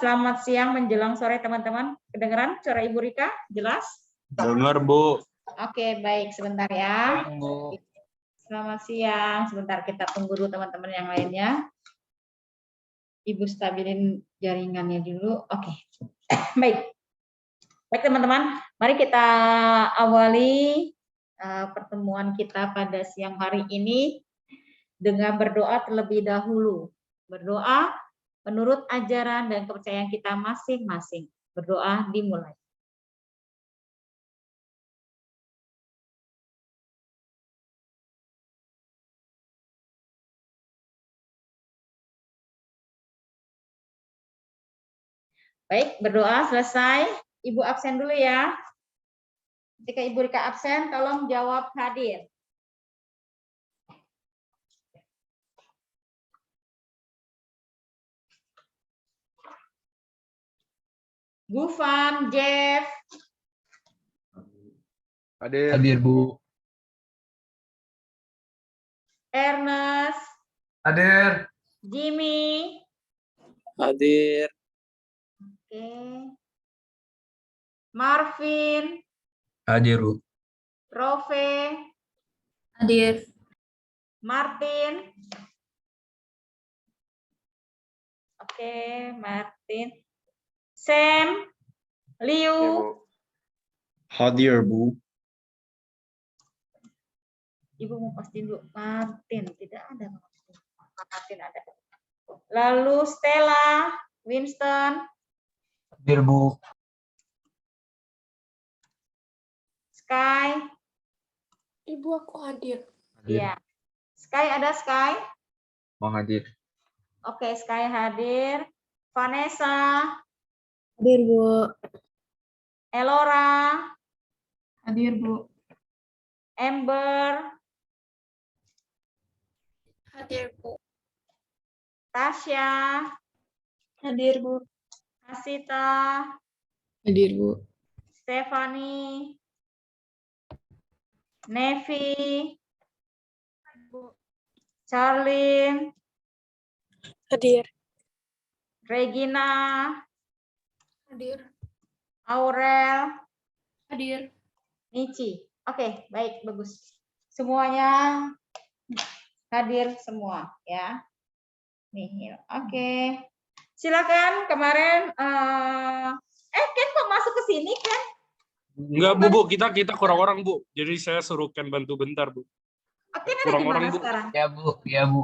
selamat siang menjelang sore teman-teman. Kedengeran suara Ibu Rika? Jelas? Dengar, Bu. Oke, baik. Sebentar ya. Bu. Selamat siang. Sebentar kita tunggu dulu teman-teman yang lainnya. Ibu stabilin jaringannya dulu. Oke. Baik. Baik teman-teman, mari kita awali pertemuan kita pada siang hari ini dengan berdoa terlebih dahulu. Berdoa menurut ajaran dan kepercayaan kita masing-masing. Berdoa dimulai. Baik, berdoa selesai. Ibu absen dulu ya. Ketika Ibu Rika absen, tolong jawab hadir. Gufan, Jeff. Hadir, Bu. Ernest. Hadir. Jimmy. Hadir. Oke. Marvin. Hadir, Bu. Rove. Hadir. Martin. Oke, Martin. Sam. Liu. Hadir, Bu. Ibu mau pastiin dulu. Martin. Tidak ada. Martin ada. Lalu Stella. Winston. Hadir, Bu. Sky. Ibu aku hadir. Iya. Sky ada Sky? Mau hadir. Oke, Sky hadir. Vanessa. Hadir, Bu. Elora. Hadir, Bu. Amber. Hadir, Bu. Tasya. Hadir, Bu. Asita. Hadir, Bu. Stephanie. Nevi. Charlene. Hadir. Regina. Hadir. Aurel. Hadir. Nici. Oke, baik, bagus. Semuanya hadir semua ya. Nih, oke. Silakan kemarin Ken kok masuk ke sini Ken? Enggak, Bu. Kita kurang orang, Bu. Jadi saya suruh Ken bantu bentar, Bu. Oke, ada Kurang di mana orang, Bu. sekarang? Ya, Bu. Ya, Bu.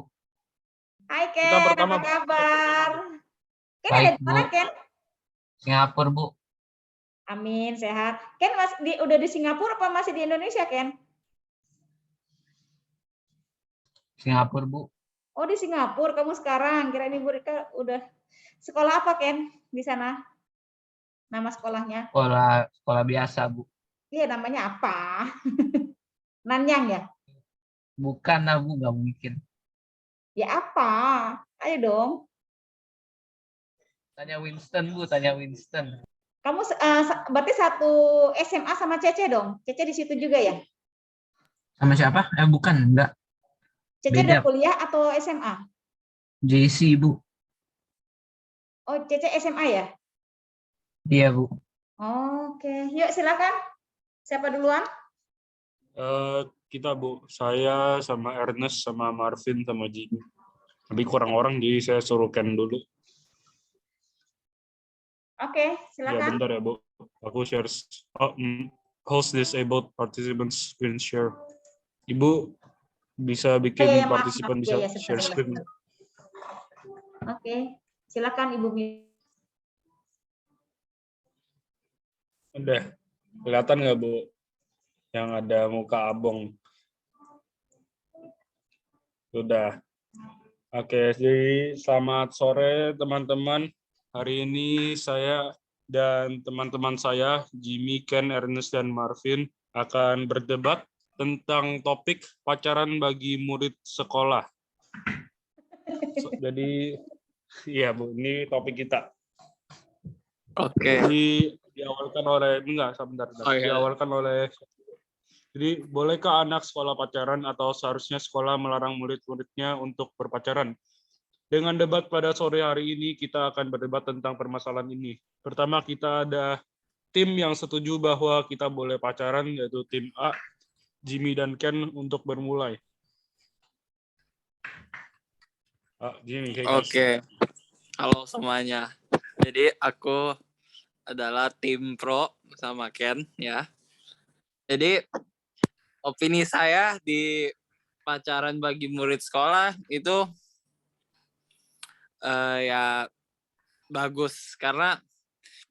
Hai Kita Ken, pertama, apa kabar? Ken Baik, ada di mana Bu. Ken? Singapura, Bu. Amin, sehat. Ken udah di Singapura apa masih di Indonesia Ken? Singapura, Bu. Oh di Singapura kamu sekarang. Kira ini Bu Rika udah sekolah apa Ken di sana? Nama sekolahnya? Sekolah biasa, Bu. Iya namanya apa? Nanyang ya? Bukan lah, Bu. Nggak mungkin. Ya apa? Ayo dong. Tanya Winston, Bu. Tanya Winston. Kamu berarti satu SMA sama Cece dong? Cece di situ juga ya? Sama siapa? Bukan. Enggak. Cece udah Beda. kuliah atau SMA? JC, Bu. Oh Cece SMA ya? Iya, Bu. Oke, yuk silakan. Siapa duluan? Kita, Bu. Saya sama Ernest, sama Marvin, sama Jimmy. Tapi kurang orang, jadi saya suruh Ken dulu. Oke, Ya, silakan. bentar ya, Bu. Aku share. Host disabled participants screen share. Ibu bisa bikin Iya, maaf, partisipan maaf. bisa Iya, iya, share sebentar, screen. sebentar. Oke, silakan Ibu. Udah. Kelihatan nggak, Bu? Yang ada muka abong. Sudah. Oke, jadi selamat sore teman-teman. Hari ini saya dan teman-teman saya, Jimmy, Ken, Ernest, dan Marvin, akan berdebat tentang topik pacaran bagi murid sekolah. Jadi, iya Bu, ini topik kita. Oke. Diawalkan oleh, enggak, sebentar. Oh, iya. Diawalkan oleh, jadi bolehkah anak sekolah pacaran atau seharusnya sekolah melarang murid-muridnya untuk berpacaran? Dengan debat pada sore hari ini, kita akan berdebat tentang permasalahan ini. Pertama, kita ada tim yang setuju bahwa kita boleh pacaran, yaitu tim A, Jimmy dan Ken untuk bermulai. Jimmy, hey guys. Oke. Halo semuanya. Jadi aku adalah tim pro sama Ken ya. Jadi opini saya di pacaran bagi murid sekolah itu ya bagus karena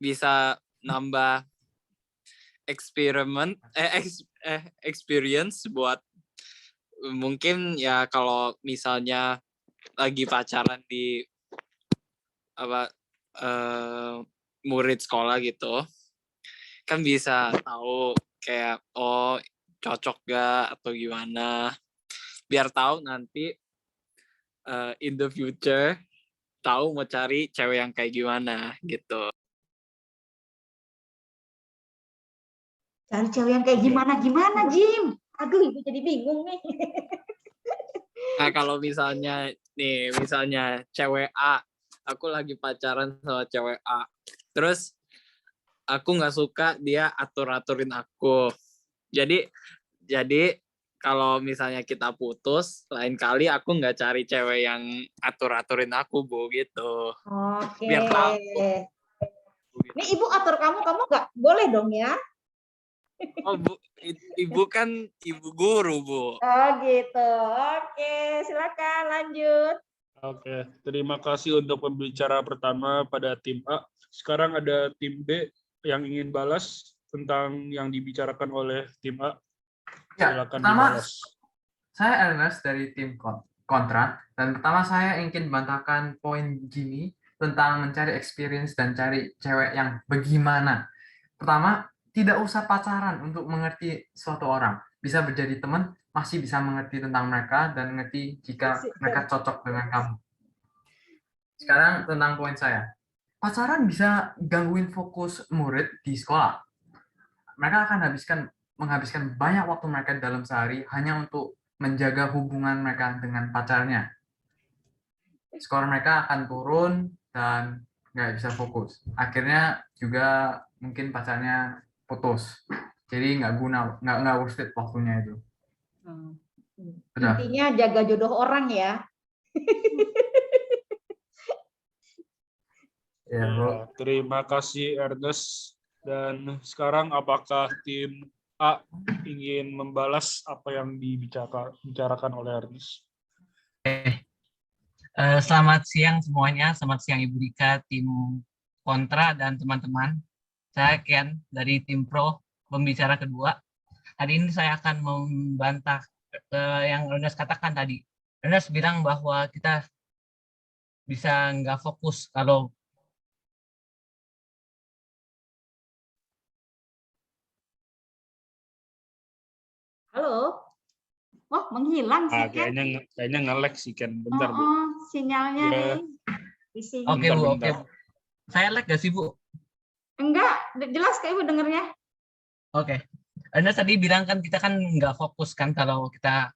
bisa nambah experience buat mungkin ya kalau misalnya lagi pacaran di apa murid sekolah gitu kan bisa tahu kayak oh cocok gak atau gimana biar tahu nanti in the future tahu mau cari cewek yang kayak gimana gitu. Cari cewek yang kayak gimana Jim? Aduh, ibu jadi bingung nih. Nah kalau misalnya cewek A, aku lagi pacaran sama cewek A, terus aku nggak suka dia atur-aturin aku. Jadi kalau misalnya kita putus, lain kali aku nggak cari cewek yang atur-aturin aku, Bu, gitu. Oke. Biar tahu. Ini ibu atur kamu nggak boleh dong ya? Oh, Bu, ibu kan ibu guru, Bu. Oh gitu. Oke, silakan lanjut. Oke, terima kasih untuk pembicara pertama pada tim A. Sekarang ada tim B yang ingin balas tentang yang dibicarakan oleh tim A. Ya, Silakan pertama, dibalas. saya Ernest dari tim kontra, dan pertama saya ingin bantahkan poin Jimmy tentang mencari experience dan cari cewek yang bagaimana. Pertama, tidak usah pacaran untuk mengerti suatu orang. Bisa menjadi teman, masih bisa mengerti tentang mereka dan mengerti jika mereka cocok dengan kamu. Sekarang tentang poin saya. Pacaran bisa gangguin fokus murid di sekolah. Mereka akan menghabiskan banyak waktu mereka dalam sehari hanya untuk menjaga hubungan mereka dengan pacarnya. Skor mereka akan turun dan nggak bisa fokus. Akhirnya juga mungkin pacarnya putus. Jadi nggak worth it waktunya itu. Udah. Intinya jaga jodoh orang ya. Ya, Bro. Terima kasih Ernest. Dan sekarang apakah tim A ingin membalas apa yang dibicarakan oleh Ernest? Selamat siang semuanya, selamat siang Ibu Rika, tim kontra dan teman-teman. Saya Ken dari tim pro, pembicara kedua. Hari ini saya akan membantah yang Ernest katakan tadi. Ernest bilang bahwa kita bisa nggak fokus kalau Halo. Oh, menghilang sih Ken. Kayaknya nge-lag sih Ken. Bentar, Bu. Sinyalnya Ya. nih. Bising. Oke, Bu, Bentar. oke. Saya lag gak sih, Bu? Enggak, jelas kayak ibu dengernya. Oke. Ernest tadi bilang kan kita kan nggak fokus kan kalau kita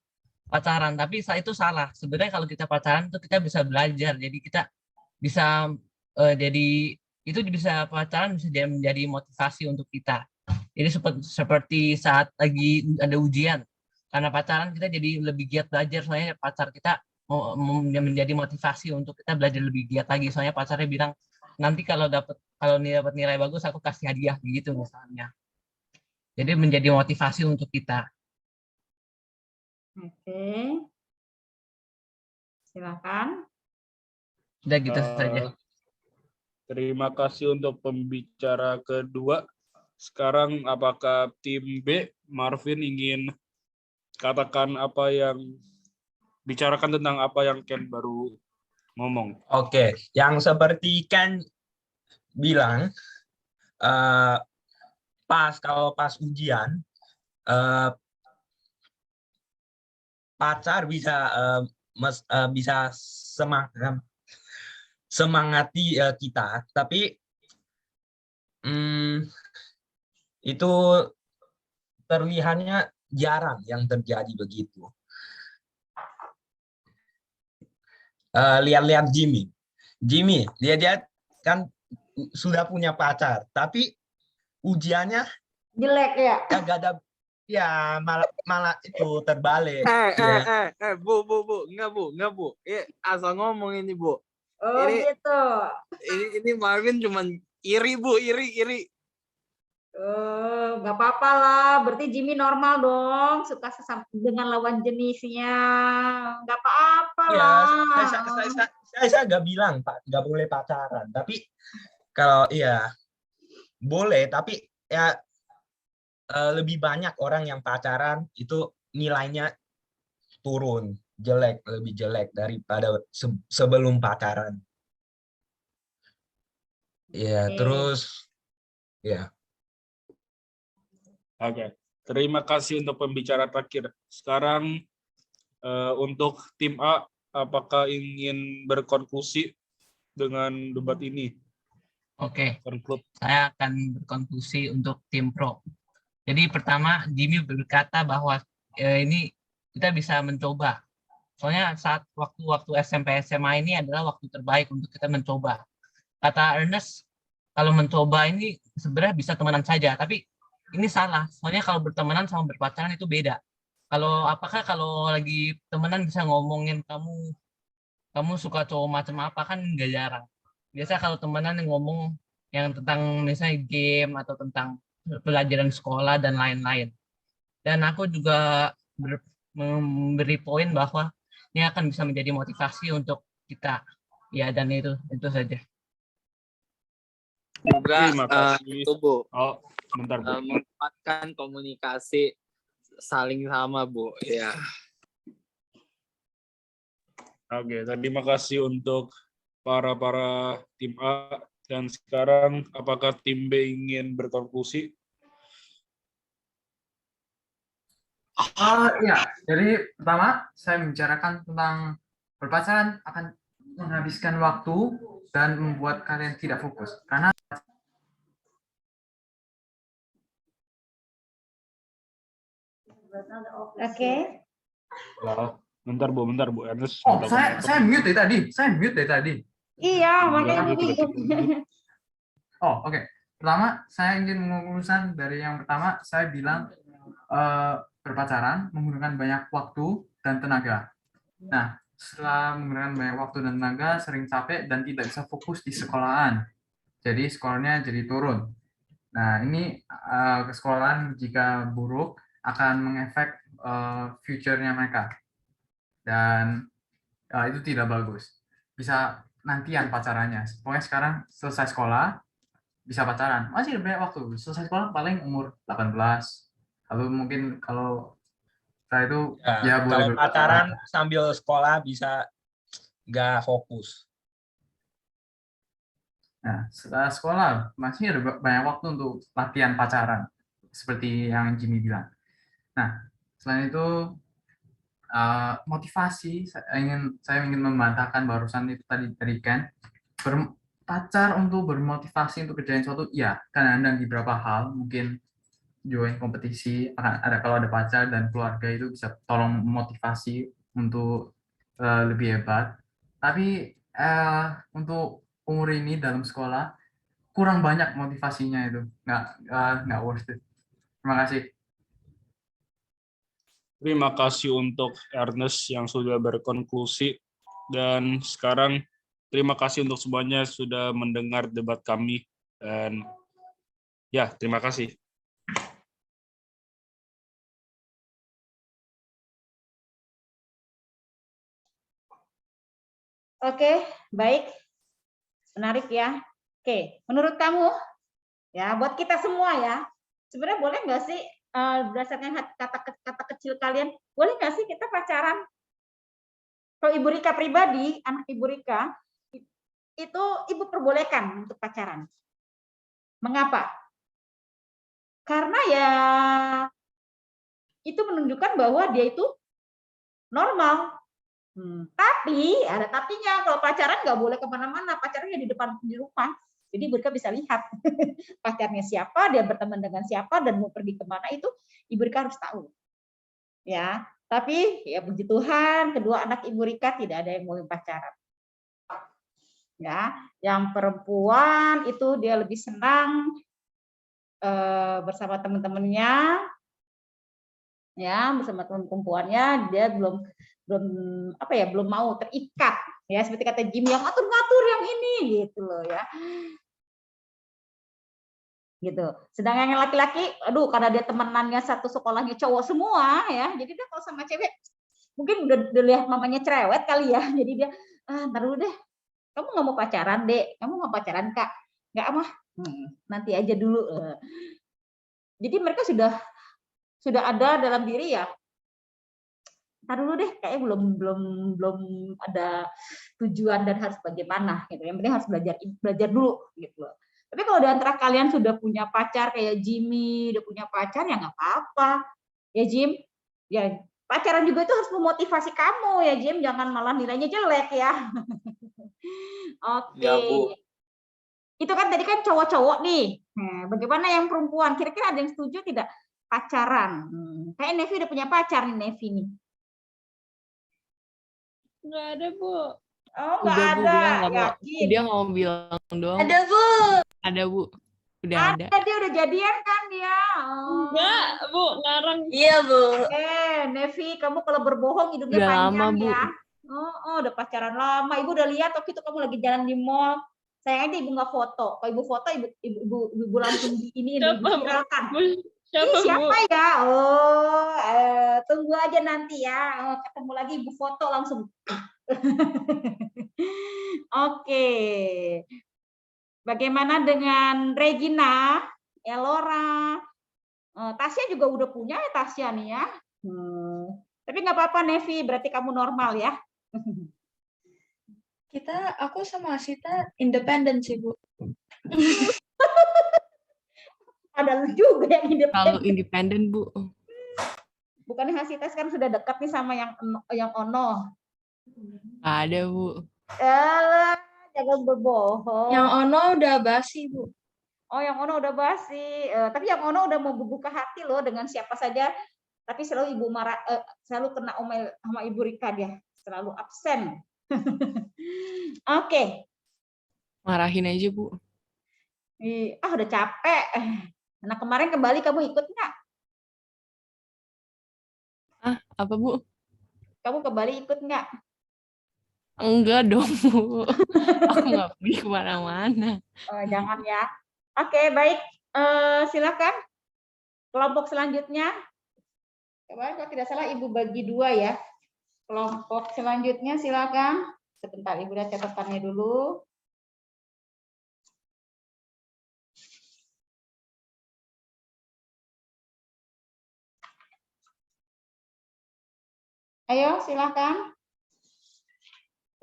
pacaran, tapi itu salah. Sebenarnya kalau kita pacaran tuh kita bisa belajar, jadi kita bisa pacaran bisa menjadi motivasi untuk kita. Jadi seperti saat lagi ada ujian, karena pacaran kita jadi lebih giat belajar, soalnya pacar kita menjadi motivasi untuk kita belajar lebih giat lagi. Soalnya pacarnya bilang nanti kalau dapat nilai bagus aku kasih hadiah gitu misalnya. Jadi menjadi motivasi untuk kita. Oke. Silakan. Udah gitu saja. Terima kasih untuk pembicara kedua. Sekarang apakah tim B, Marvin ingin katakan bicarakan tentang apa yang Ken baru ngomong. Oke, yang seperti Ken bilang, pas ujian, pacar bisa semangati kita, tapi itu terlihatnya jarang yang terjadi begitu. lihat-lihat Jimmy. Jimmy, dia kan sudah punya pacar, tapi ujiannya Jelek ya. gak ada, ya malah itu terbalik. Ya. Bu, enggak bu. Asal ngomong ini bu. Oh Ini- gitu. Ini Marvin cuman iri bu, iri. Nggak apa-apa lah. Berarti Jimmy normal dong. Suka dengan lawan jenisnya. Nggak apa-apa Ya, lah. saya nggak bilang Pak, nggak boleh pacaran. Tapi kalau iya boleh, tapi ya lebih banyak orang yang pacaran itu nilainya turun, lebih jelek daripada sebelum pacaran. Ya, Oke. terus ya. Oke, terima kasih untuk pembicara terakhir. Sekarang untuk tim A, apakah ingin berkonklusi dengan debat ini? Oke, Conclude. saya akan berkonklusi untuk tim pro. Jadi pertama, Jimmy berkata bahwa ini kita bisa mencoba. Soalnya saat waktu SMP SMA ini adalah waktu terbaik untuk kita mencoba. Kata Ernest, kalau mencoba ini sebenarnya bisa temenan saja, tapi ini salah. Soalnya kalau bertemanan sama berpacaran itu beda. Apakah kalau lagi temenan bisa ngomongin kamu suka cowok macam apa, kan nggak jarang. Biasa kalau temenan yang ngomong yang tentang misalnya game atau tentang pelajaran sekolah dan lain-lain. Dan aku juga memberi poin bahwa ini akan bisa menjadi motivasi untuk kita. Ya, dan itu saja. Juga Terima kasih. itu bu, Oh, bentar Bu. menempatkan komunikasi saling sama bu. Ya. Oke, terima kasih untuk para tim A. Dan sekarang apakah tim B ingin berkonklusi? Ya, jadi pertama saya membicarakan tentang berpacaran akan menghabiskan waktu dan membuat kalian tidak fokus. Karena Oke. Lah, bentar Bu, Ernest. saya mute dari tadi. Iya, makanya Lanjut, Jimmy. Oke. Pertama, saya ingin mengonklusikan dari yang pertama, saya bilang berpacaran menggunakan banyak waktu dan tenaga. Nah, setelah menggunakan banyak waktu dan tenaga, sering capek dan tidak bisa fokus di sekolahan. Jadi skornya jadi turun. Nah, ini kesekolahan jika buruk akan mengefek future-nya mereka. Dan itu tidak bagus. Bisa nantian pacarannya. Pokoknya sekarang selesai sekolah, bisa pacaran. Masih banyak waktu. Selesai sekolah paling umur 18. Lalu mungkin kalau setelah itu ya boleh Kalau berpacaran. pacaran sambil sekolah bisa nggak fokus. Nah, setelah sekolah masih ada banyak waktu untuk latihan pacaran, seperti yang Jimmy bilang. Nah, selain itu motivasi, saya ingin membantahkan barusan itu tadi kan, pacar untuk bermotivasi untuk kerjain sesuatu, ya kadang-kadang di beberapa hal mungkin join kompetisi akan ada, kalau ada pacar dan keluarga itu bisa tolong motivasi untuk lebih hebat. Tapi untuk umur ini dalam sekolah kurang banyak motivasinya, itu nggak worth it. Terima kasih. Terima kasih untuk Ernest yang sudah berkonklusi. Dan sekarang terima kasih untuk semuanya sudah mendengar debat kami. Dan ya, terima kasih. Oke, baik. Menarik ya. Oke, menurut kamu, ya buat kita semua ya, sebenarnya boleh nggak sih berdasarkan kata kecil kalian, boleh nggak sih kita pacaran? Kalau Ibu Rika pribadi, anak Ibu Rika, itu Ibu perbolehkan untuk pacaran. Mengapa? Karena ya itu menunjukkan bahwa dia itu normal. Tapi ada tapinya, kalau pacaran nggak boleh kemana-mana, pacarannya di depan di rumah. Jadi Ibu Rika bisa lihat pacarnya siapa, dia berteman dengan siapa, dan mau pergi kemana itu Ibu Rika harus tahu. Ya, tapi ya puji Tuhan kedua anak Ibu Rika tidak ada yang mau pacaran. ya. Yang perempuan itu dia lebih senang bersama teman-temannya, ya, bersama teman perempuannya. Dia belum belum mau terikat, ya, seperti kata Jim, yang ngatur-ngatur yang ini gitu loh ya. Gitu. Sedangkan yang laki-laki, aduh, karena dia temenannya satu sekolahnya cowok semua ya, jadi dia kalau sama cewek mungkin udah lihat mamanya cerewet kali ya, jadi dia ntar dulu deh, kamu nggak mau pacaran dek, kamu mau pacaran kak, nggak mah, nanti aja dulu. Jadi mereka sudah ada dalam diri ya, ntar dulu deh, kayaknya belum ada tujuan dan harus bagaimana gitu. Yang penting harus belajar dulu gitu loh. Tapi kalau di antara kalian sudah punya pacar kayak Jimmy, udah punya pacar ya nggak apa-apa. Ya Jim, ya pacaran juga itu harus memotivasi kamu ya Jim, jangan malah nilainya jelek ya. Oke. Ya, Bu. Itu kan tadi kan cowok-cowok nih. Nah, bagaimana yang perempuan? Kira-kira ada yang setuju tidak pacaran? Kayak Nevi udah punya pacar nih, Nevi nih. Nggak ada, Bu. Oh, nggak Udah, Bu, ada. dia nggak mau. Yakin? Dia nggak mau bilang doang. Ada, Bu. Ada, Bu. Udah ada. Dia udah jadian kan dia? Oh. Enggak, Bu. Ngarang. Iya, Bu. Nevi, kamu kalau berbohong hidungnya Udah panjang lama, Bu. ya. Oh, udah pacaran lama. Ibu udah lihat waktu itu kamu lagi jalan di mall. Sayangnya ibu nggak foto. Kalau ibu foto, ibu langsung di ini viralkan. Siapa ya? Oh, tunggu aja nanti ya. Ketemu lagi ibu foto langsung. Oke. Bagaimana dengan Regina, Elora, Tasya juga udah punya ya Tasya nih ya. Tapi nggak apa-apa Nevi, berarti kamu normal ya. Aku sama Asita independen sih, Bu. Ada lu juga yang Kalau independen. independen, Bu. Bukannya Hasita sekarang sudah dekat nih sama yang Ono. Ada, Bu. Jangan berbohong. Yang Ono udah basi, Bu. Oh, yang Ono udah basi. Tapi yang Ono udah mau membuka hati loh dengan siapa saja. Tapi selalu ibu marah, selalu kena omel sama Ibu Rika dia. Selalu absen. Oke. Marahin aja, Bu. Udah capek. Nah, kemarin ke Bali kamu ikut nggak? Apa, Bu? Kamu ke Bali ikut nggak? Enggak dong, Bu. Aku nggak pergi kemana-mana. Jangan ya. Oke, baik. Silakan. Kelompok selanjutnya. Kemarin kalau tidak salah Ibu bagi 2 ya. Kelompok selanjutnya silakan. Sebentar, Ibu lihat catatannya dulu. Ayo, silakan.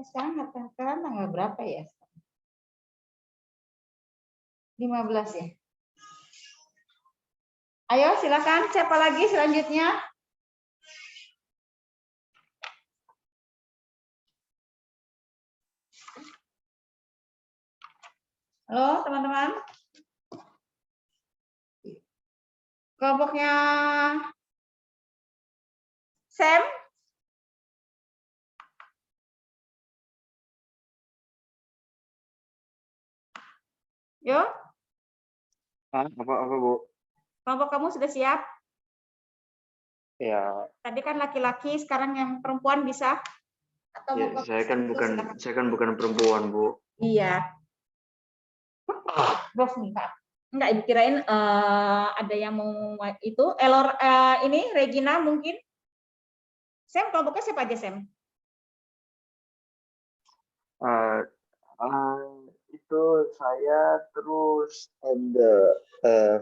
Sekarang tanggal berapa ya? 15 ya. Ayo, silakan. Siapa lagi selanjutnya? Halo, teman-teman. Kelompoknya Sam. Yo. Apa Bu? Kelompok kamu sudah siap? Ya, Tadi kan laki-laki, sekarang yang perempuan bisa? Atau ya mau saya kan silakan. bukan perempuan, Bu. Iya. Terus nih, Kak. Enggak, Ibu kirain ada yang mau itu. Ini Regina mungkin. Sam, kelompoknya siapa aja, Sam? Itu saya, terus ada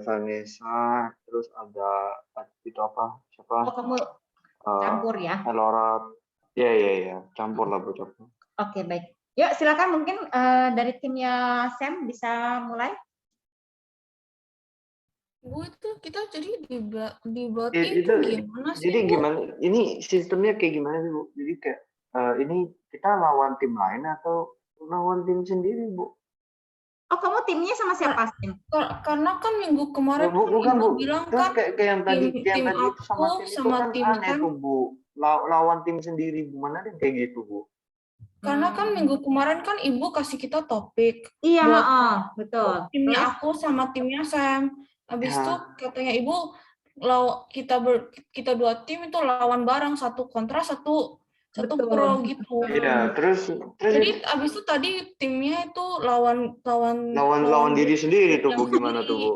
Vanessa, terus ada itu apa? Siapa? Oh, kamu campur ya? Elora. Ya, campur lah Bu. Campur. Oke, baik. Yuk, silakan mungkin dari timnya Sam bisa mulai. Bu, itu kita jadi dibuatin Itu, gimana sih, jadi Bu? gimana? Ini sistemnya kayak gimana sih, Bu? Jadi kayak ini kita lawan tim lain atau lawan tim sendiri, Bu? Oh, kamu timnya sama siapa, Sam? Karena kan minggu kemarin Bukan, Ibu Bu. bilang Terus kan kayak yang tadi tim itu sama aku tim itu sama kan tim aneh Sam. tuh, Bu. Lawan tim sendiri, gimana deh kayak gitu, Bu? Karena kan minggu kemarin kan Ibu kasih kita topik Iya, buat betul. timnya Terus? aku sama timnya Sam. Habis Ya. itu katanya Ibu kita 2 tim itu lawan bareng, satu kontra, satu Betul. pro gitu. Iya, terus Jadi abis itu tadi timnya itu lawan diri sendiri tuh, Bu. Gimana tuh, Bu?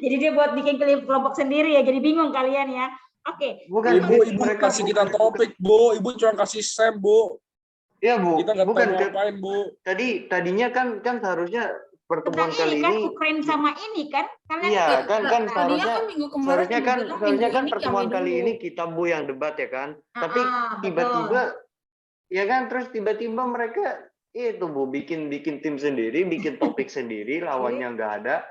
Jadi dia buat bikin kelompok sendiri ya, jadi bingung kalian ya. Oke. Bukan, Ibu mereka kasih kita topik, Bu. Ibu cuma kasih Sam, Bu. Iya, Bu. Kita nggak Bukan tahu ngapain, Bu. tadinya kan seharusnya pertemuan Tentang kali ini kan ini. Ukraine sama ini kan? Kalian Iya, kan tadinya seharusnya kan minggu kemarin seharusnya Ibu kan bilang seharusnya minggu kan ini pertemuan kami kali dulu. ini kita, Bu, yang debat ya kan. Tapi betul. tiba-tiba ya kan, terus tiba-tiba mereka itu, Bu, bikin tim sendiri, bikin topik sendiri, lawannya nggak ada.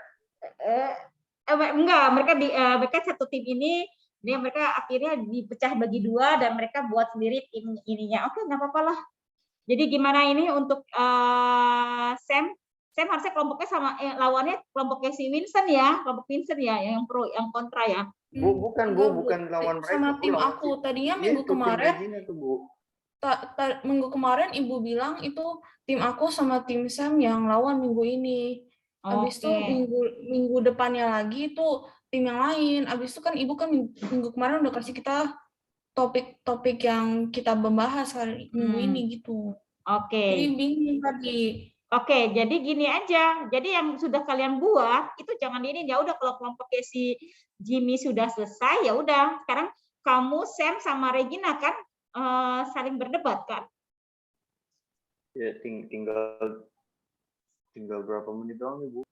Enggak, mereka satu tim ini mereka akhirnya dipecah bagi 2 dan mereka buat sendiri tim ininya. Oke, nggak apa-apa lah. Jadi gimana ini untuk Sam harusnya kelompoknya sama lawannya kelompoknya si Vincent ya, kelompok Vincent ya, yang pro, yang kontra ya. Bu, bukan, Bu, bukan lawan mereka. Sama Bu, tim lawan aku. Tadinya Iya, minggu itu tim kemarin Regina tuh, Bu. minggu kemarin Ibu bilang itu tim aku sama tim Sam yang lawan minggu ini. Habis itu minggu depannya lagi itu tim yang lain. Habis itu kan Ibu kan minggu kemarin udah kasih kita topik-topik yang kita membahas hari minggu ini gitu. Oke. Jadi bingung tadi. Oke, jadi gini aja. Jadi yang sudah kalian buat itu jangan ini, ya udah kalau kelompoknya si Jimmy sudah selesai ya udah. Sekarang kamu Sam sama Regina kan saling berdebat kan? Ya tinggal berapa menit doang nih, Bu?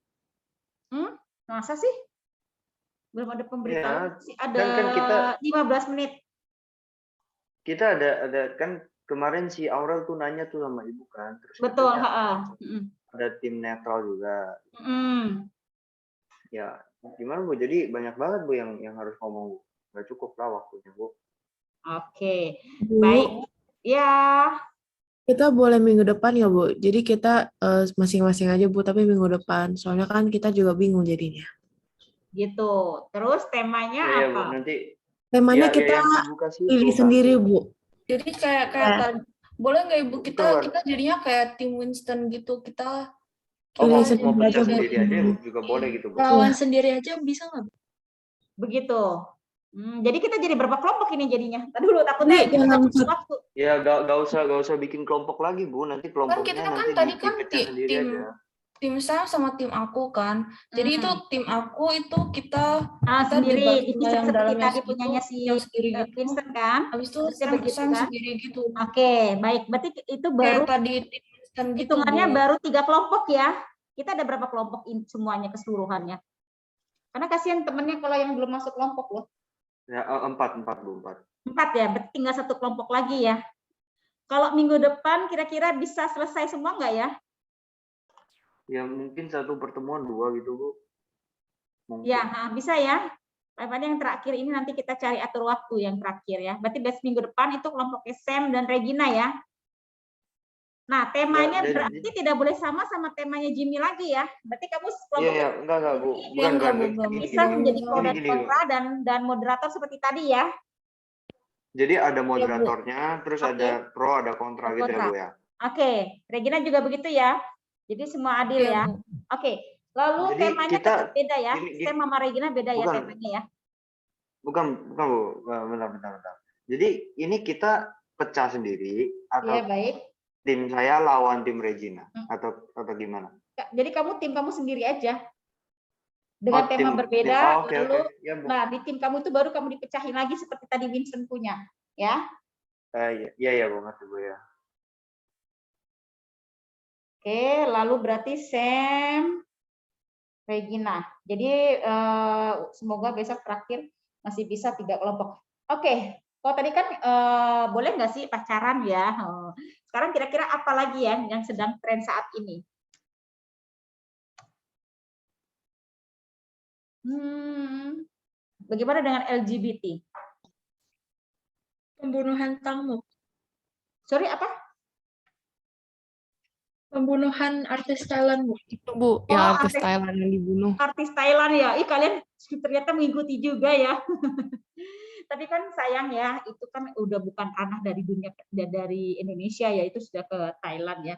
Masa sih? Belum ada pemberitahuan. Ya, Sih ada kan kita 15 menit. Kita ada kan kemarin si Aurel tuh nanya tuh sama Ibu kan. Terus Betul, katanya ada tim netral juga. Ya, gimana, Bu? Jadi banyak banget, Bu, yang harus ngomong, Bu. Nggak cukup lah waktunya, Bu. Oke. Bu, Baik. Ya. kita boleh minggu depan ya, Bu? Jadi kita masing-masing aja, Bu, tapi minggu depan. Soalnya kan kita juga bingung jadinya. Gitu. Terus temanya Ya, apa? Bu, nanti Temanya ya, kita yang Ibu kasih pilih itu, sendiri, Kak. Bu. Jadi kayak tadi boleh nggak Ibu kita Bukan. jadinya kayak tim Winston gitu, kita Mau sendiri pecah aja, Bu. sendiri aja juga boleh gitu, Bu. lawan sendiri aja bisa nggak? Begitu. Jadi kita jadi berapa kelompok ini jadinya? Tadi dulu takutnya Ini jangan waktu. Ya nggak usah bikin kelompok lagi, Bu. Nanti kelompoknya Kan kita kan nanti tadi kan dipecah sendiri aja. tim Sam sama tim aku kan. Jadi itu tim aku itu kita sendiri debat dipisah yang seperti dalamnya tadi punyanya si yang sendiri gitu. Vincent kan? Habis itu Harusnya Sam begitu kan? sendiri gitu. Oke, baik. Berarti itu Kayak baru tadi tim Winston gitu. hitungannya Bu. baru 3 kelompok ya. Kita ada berapa kelompok semuanya keseluruhannya? Karena kasihan temennya kalau yang belum masuk kelompok loh. Ya, 4, Bu. 4 ya, berarti tinggal 1 kelompok lagi ya. Kalau minggu depan kira-kira bisa selesai semua nggak ya? Ya mungkin 1 pertemuan 2 gitu, Bu. Mungkin. Ya, bisa ya. Pada yang terakhir ini nanti kita cari atur waktu yang terakhir ya. Berarti besok minggu depan itu kelompoknya Sam dan Regina ya. Nah, temanya berarti tidak boleh sama temanya Jimmy lagi ya. Berarti kamu kelompoknya Iya, enggak, Bu. Bukan. bisa menjadi pro dan kontra dan moderator seperti tadi ya. Jadi ada moderatornya, terus ada pro, ada kontra gitu ya, Bu ya. Oke, Regina juga begitu ya. Jadi semua adil ya. Oke, lalu Jadi temanya kita tetap beda ya. Sam sama Regina beda ya Bukan. temanya ya. Bukan, Bu. Bentar. Jadi ini kita pecah sendiri atau Iya, baik. tim saya lawan tim Regina atau gimana? Jadi kamu sendiri aja. Dengan tema tim. berbeda, Oke. lalu Ya, Bu. nah di tim kamu itu baru kamu dipecahin lagi seperti tadi Vincent punya, ya. Iya, Bu, ngerti, Bu ya. Oke, lalu berarti Sam, Regina. Jadi semoga besok terakhir masih bisa 3 kelompok. Oke, kalau tadi kan boleh nggak sih pacaran ya? Sekarang kira-kira apa lagi ya yang sedang tren saat ini? Bagaimana dengan LGBT? Pembunuhan tamu. Sorry, apa? Pembunuhan artis Thailand, Bu. Itu, Bu, yang artis Thailand yang dibunuh. Artis Thailand ya. Ih, kalian ternyata mengikuti juga ya. tapi kan sayang ya, itu kan udah bukan ranah dari dunia dari Indonesia ya, itu sudah ke Thailand ya.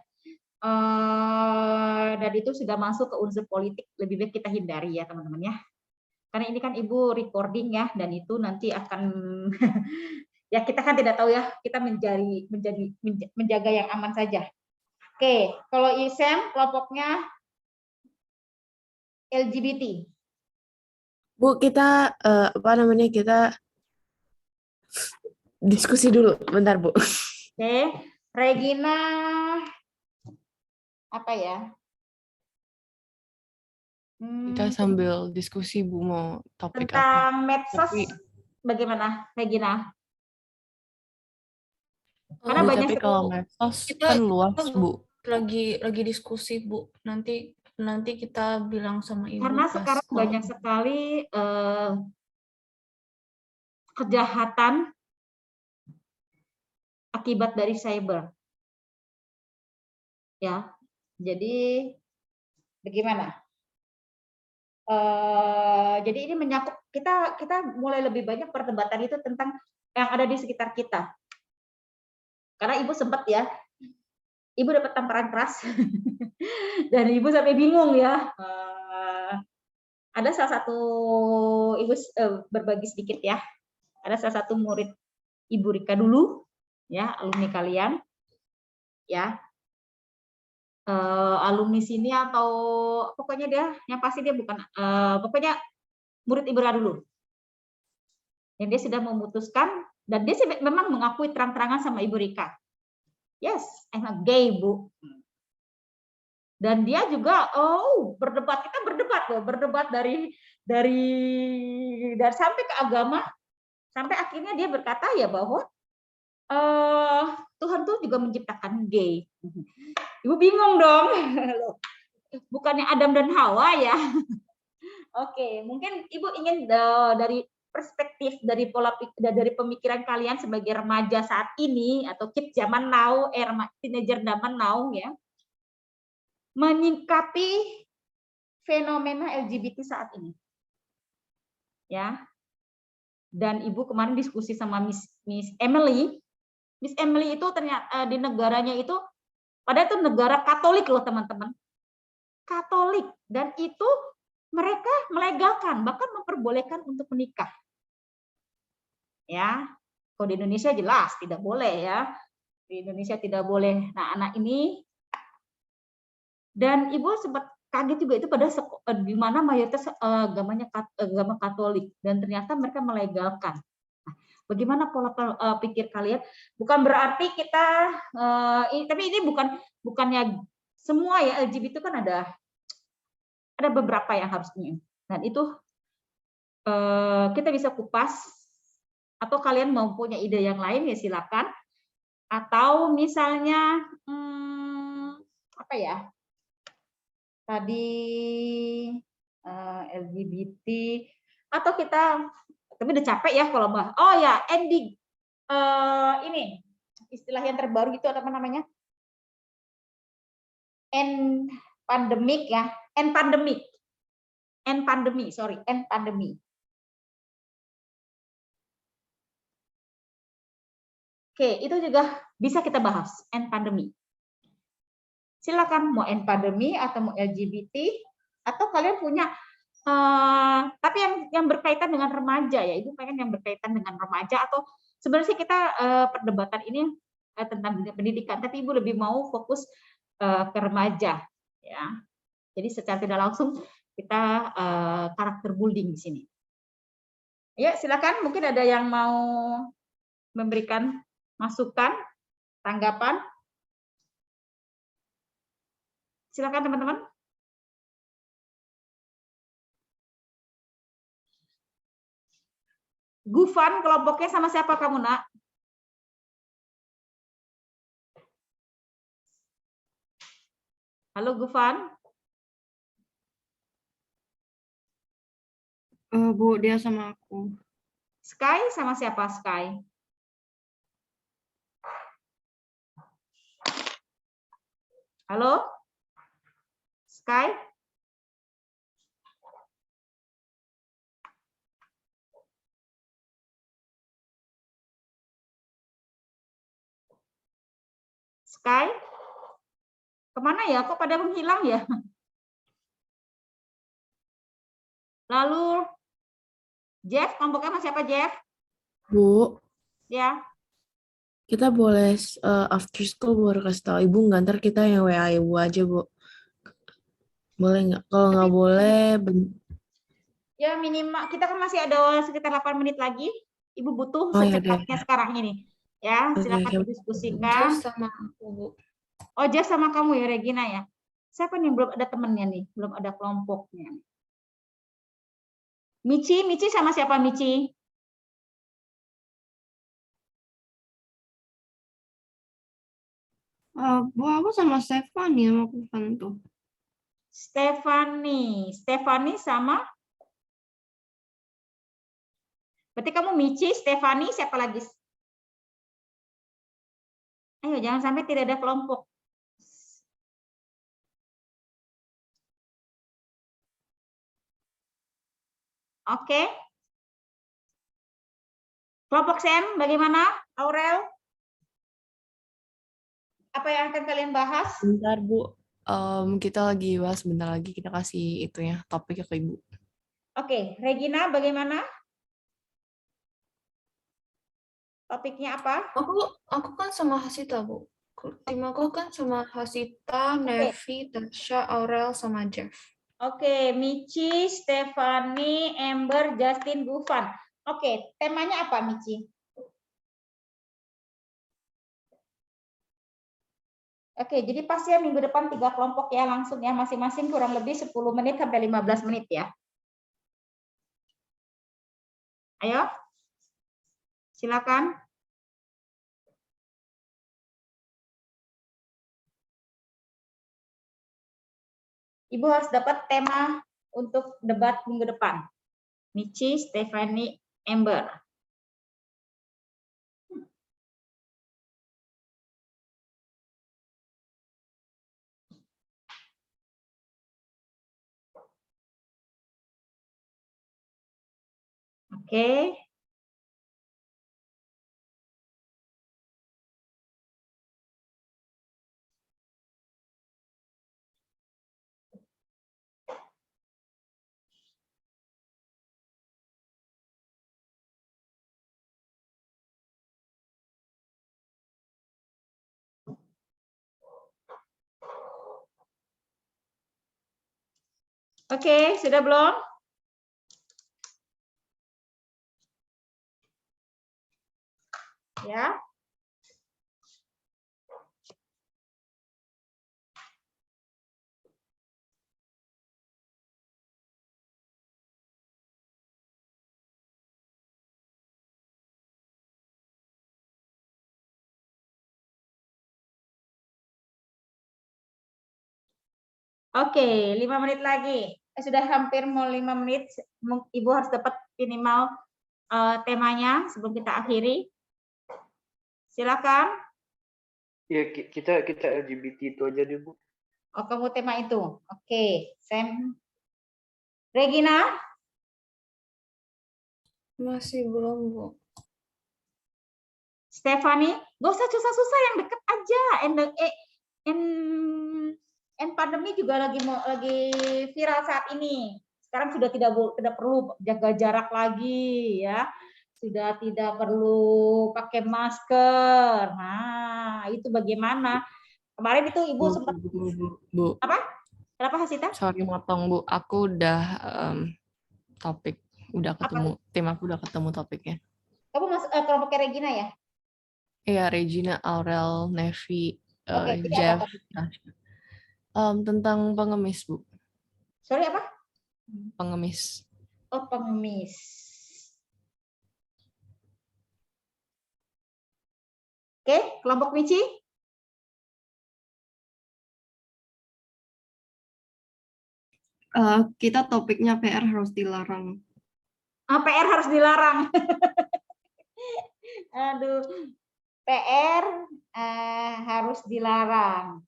Dan itu sudah masuk ke unsur politik, lebih baik kita hindari ya teman-teman ya. Karena ini kan Ibu recording ya, dan itu nanti akan ya kita kan tidak tahu ya, kita menjaga yang aman saja. Oke, kalau ISEM kelompoknya LGBT. Bu, kita apa namanya, kita diskusi dulu, bentar Bu. Oke, Regina apa ya? Kita sambil diskusi Bu mau topik apa. Tentang medsos Tapi, bagaimana, Regina? Karena Bu, banyak tapi sekali. kalau medsos kan luas Bu. Lagi diskusi Bu, nanti kita bilang sama Ibu. Karena pas sekarang kalau- banyak sekali kejahatan akibat dari cyber. Ya, jadi bagaimana? Jadi ini menyangkut kita mulai lebih banyak perdebatan itu tentang yang ada di sekitar kita. Karena Ibu sempat ya, Ibu dapat tamparan keras dan Ibu sampai bingung ya. Ada salah satu Ibu berbagi sedikit ya. Ada salah satu murid Ibu Rika dulu, ya alumni kalian, ya alumni sini atau pokoknya dia, yang pasti dia bukan, pokoknya murid Ibu Rika dulu. Yang dia sudah memutuskan dan dia memang mengakui terang-terangan sama Ibu Rika. Yes, I'm a gay, Bu. Dan dia juga berdebat, kita berdebat loh, berdebat dari sampai ke agama, sampai akhirnya dia berkata ya bahwa Tuhan tuh juga menciptakan gay. Ibu bingung dong, bukannya Adam dan Hawa ya? Oke, mungkin Ibu ingin dari perspektif dari pola dari pemikiran kalian sebagai remaja saat ini atau kids zaman now, teenager zaman now ya, menyikapi fenomena LGBT saat ini, ya. Dan Ibu kemarin diskusi sama Miss Emily. Miss Emily itu ternyata di negaranya itu, padahal itu negara Katolik loh teman-teman, Katolik, dan itu mereka melegalkan, bahkan memperbolehkan untuk menikah. Ya, kalau di Indonesia jelas tidak boleh ya, di Indonesia tidak boleh. Nah, anak ini, dan Ibu sempat kaget juga itu pada di mana mayoritas agamanya agama Katolik dan ternyata mereka melegalkan. Nah, bagaimana pola pikir kalian? Bukan berarti kita, tapi ini bukannya semua ya, LGBT itu kan ada beberapa yang harus ini. Dan itu kita bisa kupas. Atau kalian mau punya ide yang lain ya silakan. Atau misalnya apa ya? Tadi LGBT atau kita, tapi udah capek ya kalau Mbak. Oh ya, ending ini istilah yang terbaru itu apa namanya? End pandemic ya, end pandemic. End pandemi, sorry, end pandemi. Oke, itu juga bisa kita bahas, end pandemi. Silakan mau end pandemi atau mau LGBT, atau kalian punya, tapi yang berkaitan dengan remaja ya, Ibu pengen yang berkaitan dengan remaja, atau sebenarnya kita perdebatan ini tentang pendidikan, tapi Ibu lebih mau fokus ke remaja, ya. Jadi secara tidak langsung kita karakter building di sini. Ya, silakan, mungkin ada yang mau memberikan masukan, tanggapan. Silakan teman-teman. Gufan kelompoknya sama siapa kamu, Nak? Halo Gufan. Bu, dia sama aku. Sky sama siapa Sky? Halo? Sky? Sky? Kemana ya? Kok pada menghilang ya? Lalu Jeff, kelompoknya sama siapa Jeff? Bu, Ya. kita boleh after school baru kasih tahu Ibu nggak, ntar kita yang WA Ibu aja, Bu. Boleh nggak? Kalau nggak boleh, Ya minimal, kita kan masih ada sekitar 8 menit lagi. Ibu butuh oh ya deh. secepatnya sekarang ini. Ya, Oke, silakan oke. didiskusikan. Jeff sama aku, Bu. Oh, Jeff sama kamu ya, Regina ya. Siapa nih belum ada temennya nih? Belum ada kelompoknya. Michi sama siapa Michi? Bu, aku sama Stefani yang melakukan tuh. Stefani sama? Berarti kamu Michi, Stefani, siapa lagi? Ayo, jangan sampai tidak ada kelompok. Oke. Kelompok Sam, bagaimana? Aurel? Apa yang akan kalian bahas? Bentar, Bu. Kita lagi bahas sebentar lagi, kita kasih itu ya, topiknya ke Ibu. Oke, Regina bagaimana? Topiknya apa? Aku kan sama Hasita, Bu. Tim aku kan sama Hasita, Nevi, Tasha, Aurel, sama Jeff. Oke, Michi, Stefani, Amber, Justin, Gufan. Oke, temanya apa, Michi? Oke, jadi pasti ya minggu depan 3 kelompok ya, langsung ya, masing-masing kurang lebih 10 menit sampai 15 menit ya. Ayo, silakan. Ibu harus dapat tema untuk debat minggu depan. Michi, Stefani, Amber. Oke. Oke, sudah belum? Ya. Oke, 5 menit lagi. Sudah hampir mau 5 menit. Ibu harus dapat minimal temanya sebelum kita akhiri. Silakan. Ya, kita LGBT itu aja deh, Bu. Oh, kamu tema itu. Oke, Sam. Regina? Masih belum, Bu. Stefani? Gak usah susah-susah, yang deket aja. Pandemi juga lagi viral saat ini. Sekarang sudah tidak perlu jaga jarak lagi ya. Sudah tidak perlu pakai masker. Nah, itu bagaimana? Kemarin itu Ibu sempat Bu. Apa? Kenapa Hasita? Sorry motong, Bu. Aku udah topik, udah ketemu. Tim aku udah ketemu topiknya. Kamu kelompoknya Regina ya? Iya, Regina, Aurel, Nevi, Oke, Jeff. Tentang pengemis, Bu. Sorry, apa? Pengemis. Oh, pengemis. Oke, kelompok Michi? Kita topiknya PR harus dilarang. PR harus dilarang. Aduh, PR harus dilarang.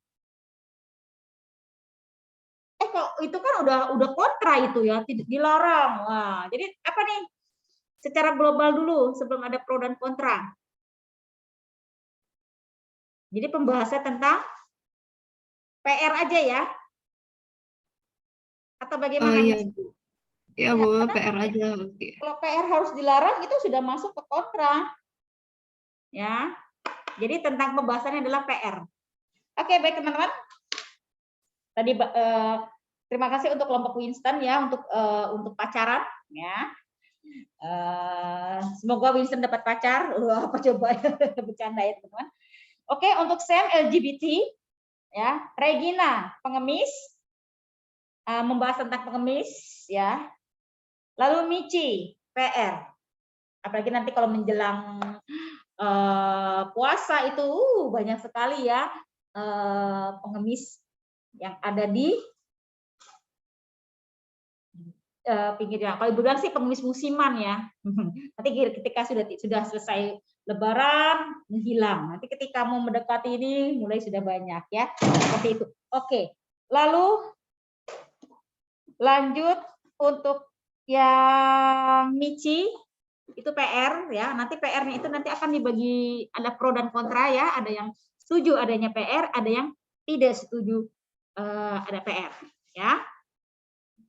Kok itu kan udah kontra itu ya, dilarang. Wah, jadi apa nih? Secara global dulu sebelum ada pro dan kontra. Jadi pembahasan tentang PR aja ya? Atau bagaimana? Iya, Bu. Ya, Bu, PR aja. Oke. Kalau PR harus dilarang itu sudah masuk ke kontra. Ya. Jadi tentang pembahasannya adalah PR. Oke, baik teman-teman. Tadi terima kasih untuk kelompok Winston ya untuk pacaran ya. Semoga Winston dapat pacar. Wah, apa coba bercanda ya teman-teman. Oke, untuk Sam LGBT ya, Regina pengemis, membahas tentang pengemis ya. Lalu Michi PR. Apalagi nanti kalau menjelang puasa itu banyak sekali ya pengemis yang ada di pinggirnya. Kalau Ibu bilang sih pengemis musiman ya. Nanti ketika sudah selesai Lebaran menghilang. Nanti ketika mau mendekati ini mulai sudah banyak ya. Seperti itu. Oke. Lalu lanjut untuk yang Michi itu PR ya. Nanti PR-nya itu nanti akan dibagi ada pro dan kontra ya. Ada yang setuju adanya PR, ada yang tidak setuju ada PR ya.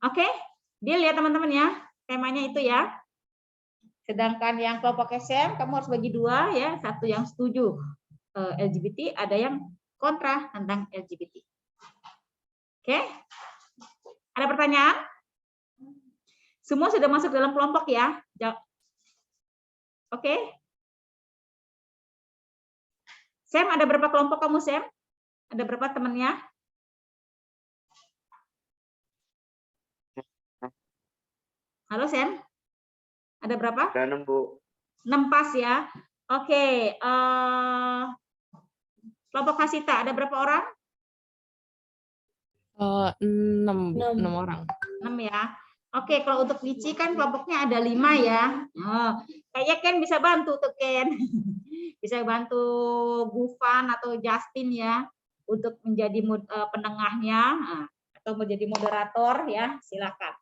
Oke. Deal ya teman-teman ya, temanya itu ya. Sedangkan yang kelompok SM, kamu harus bagi dua ya, satu yang setuju LGBT, ada yang kontra tentang LGBT. Oke, ada pertanyaan? Semua sudah masuk dalam kelompok ya? Oke. Sam, ada berapa kelompok kamu, Sam? Ada berapa temannya? Halo Sam, ada berapa? Ada 6, Bu. 6 pas ya. Oke, kelompok Hasita ada berapa orang? 6 orang. 6 ya. Oke, kalau untuk Michi kan kelompoknya ada 5 ya. Oh, kayaknya Ken bisa bantu tuh Ken. Bisa bantu Gufan atau Justin ya untuk menjadi penengahnya atau menjadi moderator ya. Silakan.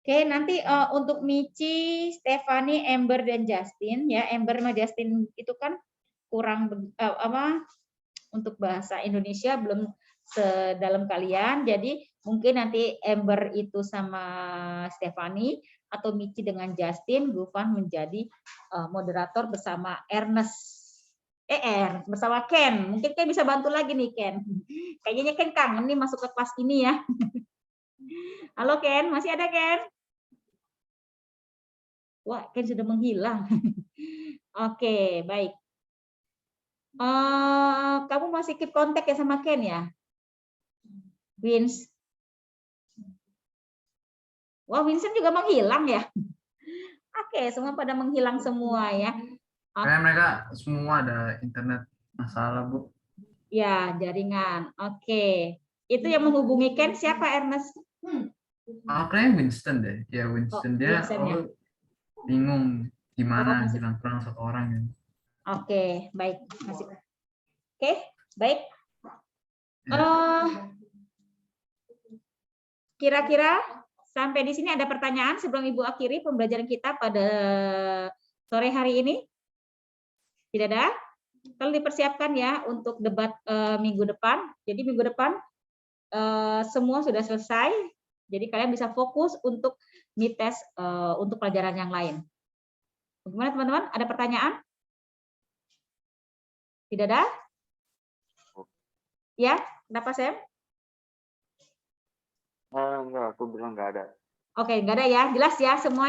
Oke, nanti untuk Michi, Stephanie, Amber dan Justin ya. Amber sama Justin itu kan kurang untuk bahasa Indonesia belum sedalam kalian. Jadi mungkin nanti Amber itu sama Stephanie atau Michi dengan Justin, Gufan menjadi moderator bersama Ernest. Bersama Ken. Mungkin Ken bisa bantu lagi nih Ken. Kayaknya Ken kangen nih masuk ke kelas ini ya. Halo Ken, masih ada Ken? Wah, Ken sudah menghilang. Oke, baik. Kamu masih keep kontak ya sama Ken ya? Vince. Wah, Vincent juga menghilang ya? Oke, semua pada menghilang semua ya. Kayak mereka semua ada internet masalah, Bu. Ya, jaringan. Oke. Itu yang menghubungi Ken siapa, Ernest? Kayaknya Winston deh. Ya, Winston dia Winston, ya. bingung gimana bilang kurang satu orang ya. Oke, baik. Oke, baik. Kira-kira sampai di sini ada pertanyaan sebelum Ibu akhiri pembelajaran kita pada sore hari ini? Tidak ada? Kalau dipersiapkan ya untuk debat minggu depan. Jadi minggu depan semua sudah selesai. Jadi kalian bisa fokus untuk mid-test untuk pelajaran yang lain. Bagaimana teman-teman? Ada pertanyaan? Tidak ada? Ya, kenapa Sam? Enggak, aku bilang enggak ada. Oke, enggak ada ya. Jelas ya semua.